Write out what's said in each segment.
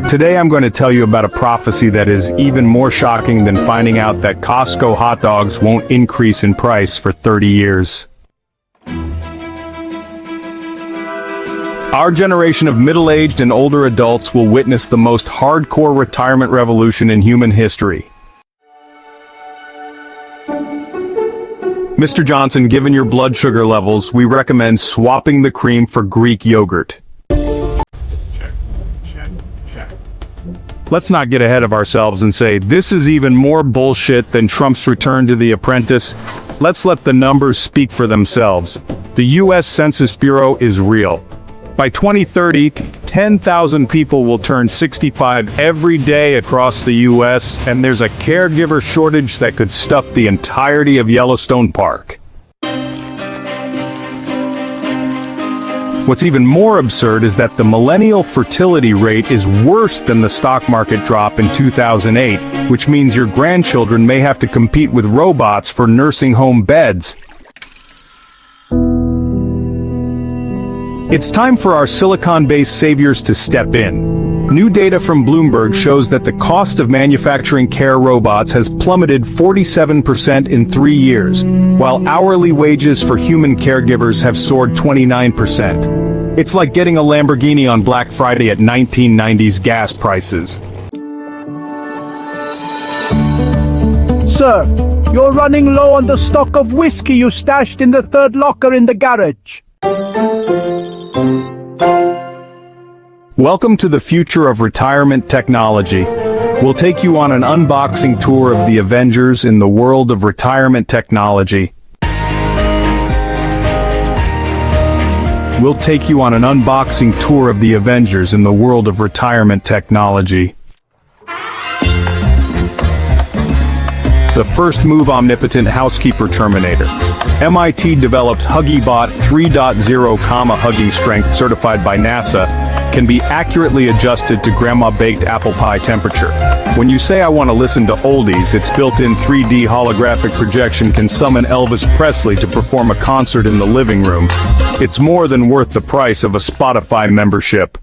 Today I'm going to tell you about a prophecy that is even more shocking than finding out that Costco hot dogs won't increase in price for 30 years. Our generation of middle-aged and older adults will witness the most hardcore retirement revolution in human history. Mr. Johnson, given your blood sugar levels, we recommend swapping the cream for Greek yogurt. Check. Let's not get ahead of ourselves and say, this is even more bullshit than Trump's return to The Apprentice. Let's let the numbers speak for themselves. The U.S. Census Bureau is real. By 2030, 10,000 people will turn 65 every day across the U.S., and there's a caregiver shortage that could stuff the entirety of Yellowstone Park. What's even more absurd is that the millennial fertility rate is worse than the stock market drop in 2008, which means your grandchildren may have to compete with robots for nursing home beds. It's time for our silicon-based saviors to step in. New data from Bloomberg shows that the cost of manufacturing care robots has plummeted 47% in 3 years, while hourly wages for human caregivers have soared 29%. It's like getting a Lamborghini on Black Friday at 1990s gas prices. Sir, you're running low on the stock of whiskey you stashed in the third locker in the garage. Welcome to the future of retirement technology. We'll take you on an unboxing tour of the Avengers in the world of retirement technology. We'll take you on an unboxing tour of the Avengers in the world of retirement technology. The first move, omnipotent housekeeper Terminator. MIT developed HuggieBot 3.0, hugging strength certified by NASA, can be accurately adjusted to grandma-baked apple pie temperature. When you say I want to listen to oldies, its built-in 3D holographic projection can summon Elvis Presley to perform a concert in the living room. It's more than worth the price of a Spotify membership.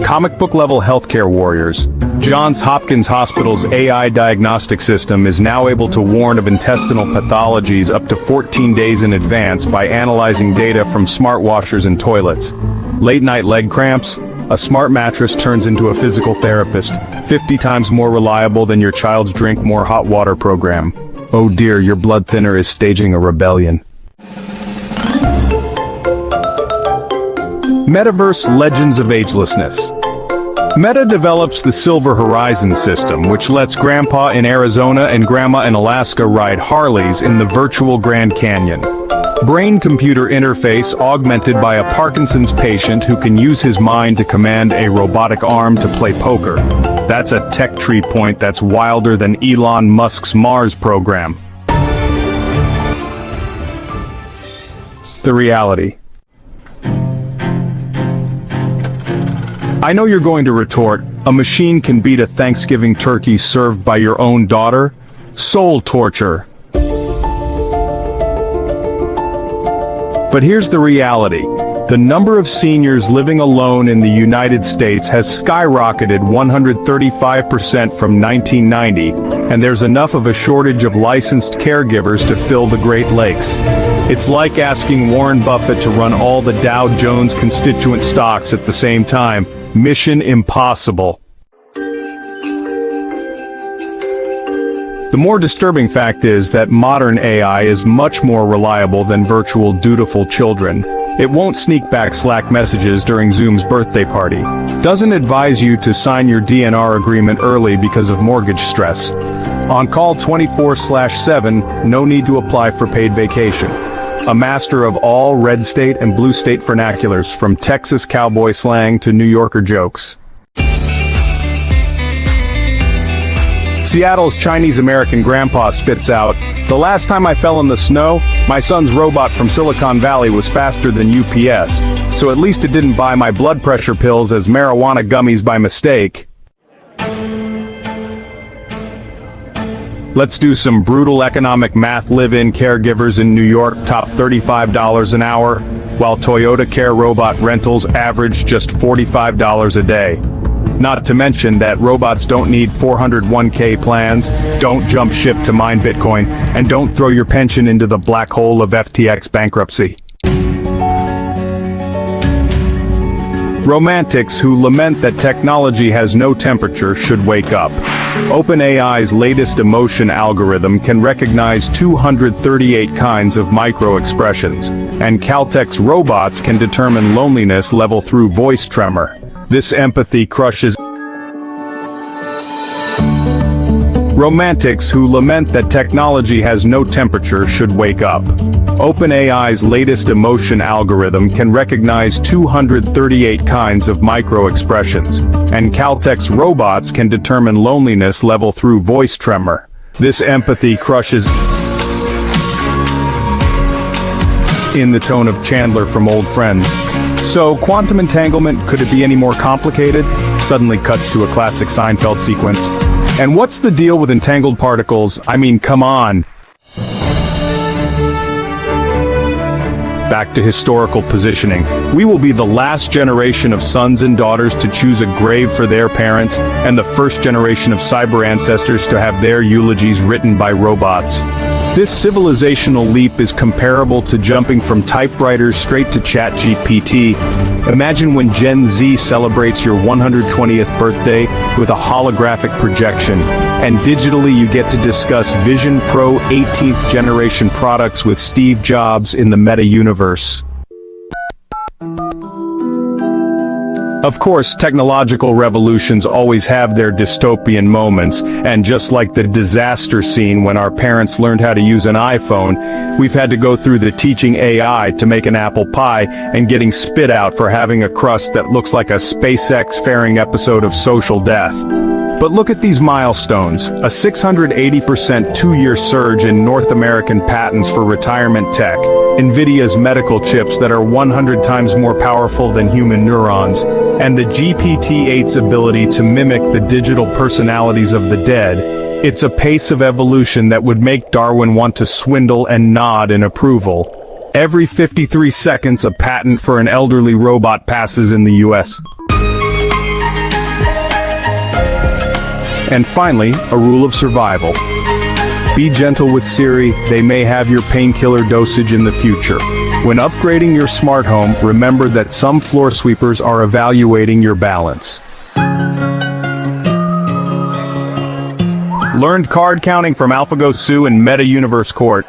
Comic book level healthcare warriors. Johns Hopkins Hospital's AI diagnostic system is now able to warn of intestinal pathologies up to 14 days in advance by analyzing data from smart washers and toilets. Late night leg cramps? A smart mattress turns into a physical therapist, 50 times more reliable than your child's drink more hot water program. Oh dear, your blood thinner is staging a rebellion. Metaverse Legends of Agelessness. Meta develops the Silver Horizon system, which lets Grandpa in Arizona and Grandma in Alaska ride Harleys in the virtual Grand Canyon. Brain-computer interface augmented by a Parkinson's patient who can use his mind to command a robotic arm to play poker. That's a tech tree point that's wilder than Elon Musk's Mars program. The reality. I know you're going to retort, a machine can beat a Thanksgiving turkey served by your own daughter? Soul torture. But here's the reality. The number of seniors living alone in the United States has skyrocketed 135% from 1990, and there's enough of a shortage of licensed caregivers to fill the Great Lakes. It's like asking Warren Buffett to run all the Dow Jones constituent stocks at the same time. Mission impossible. The more disturbing fact is that modern AI is much more reliable than virtual dutiful children. It won't sneak back Slack messages during Zoom's birthday party. Doesn't advise you to sign your DNR agreement early because of mortgage stress. On call 24/7, no need to apply for paid vacation. A master of all red state and blue state vernaculars, from Texas cowboy slang to New Yorker jokes. Seattle's Chinese-American grandpa spits out, "The last time I fell in the snow, my son's robot from Silicon Valley was faster than UPS, so at least it didn't buy my blood pressure pills as marijuana gummies by mistake." Let's do some brutal economic math. Live-in caregivers in New York top $35 an hour. while Toyota Care robot rentals average just $45 a day. Not to mention that robots don't need 401k plans, don't jump ship to mine Bitcoin, and don't throw your pension into the black hole of FTX bankruptcy. Romantics who lament that technology has no temperature should wake up. OpenAI's latest emotion algorithm can recognize 238 kinds of micro-expressions, and Caltech's robots can determine loneliness level through voice tremor. This empathy crushes Romantics who lament that technology has no temperature should wake up. OpenAI's latest emotion algorithm can recognize 238 kinds of micro-expressions, and Caltech's robots can determine loneliness level through voice tremor. This empathy crushes in the tone of Chandler from Old Friends. So, quantum entanglement, could it be any more complicated? Suddenly cuts to a classic Seinfeld sequence. And what's the deal with entangled particles? I mean, come on. Back to historical positioning. We will be the last generation of sons and daughters to choose a grave for their parents, and the first generation of cyber ancestors to have their eulogies written by robots. This civilizational leap is comparable to jumping from typewriters straight to ChatGPT. Imagine when Gen Z celebrates your 120th birthday with a holographic projection, and digitally you get to discuss Vision Pro 18th generation products with Steve Jobs in the meta-universe. Of course, technological revolutions always have their dystopian moments, and just like the disaster scene when our parents learned how to use an iPhone, we've had to go through the teaching AI to make an apple pie and getting spit out for having a crust that looks like a SpaceX faring episode of Social Death. But look at these milestones: a 680% two-year surge in North American patents for retirement tech, NVIDIA's medical chips that are 100 times more powerful than human neurons, and the GPT-8's ability to mimic the digital personalities of the dead. It's a pace of evolution that would make Darwin want to swindle and nod in approval. Every 53 seconds, a patent for an elderly robot passes in the US. And finally, a rule of survival. Be gentle with Siri, they may have your painkiller dosage in the future. When upgrading your smart home, remember that some floor sweepers are evaluating your balance. Learned card counting from AlphaGo Sue in Meta Universe Court.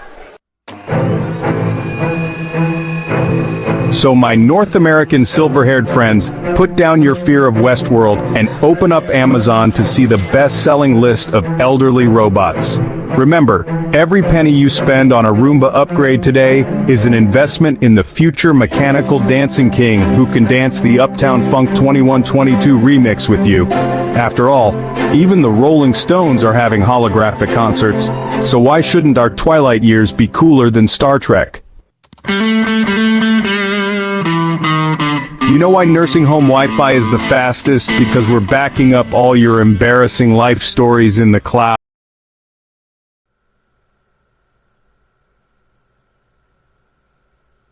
So my North American silver-haired friends, put down your fear of Westworld and open up Amazon to see the best-selling list of elderly robots. Remember, every penny you spend on a Roomba upgrade today is an investment in the future mechanical dancing king who can dance the Uptown Funk 2122 remix with you. After all, even the Rolling Stones are having holographic concerts, so why shouldn't our twilight years be cooler than Star Trek? You know why nursing home Wi-Fi is the fastest? Because we're backing up all your embarrassing life stories in the cloud.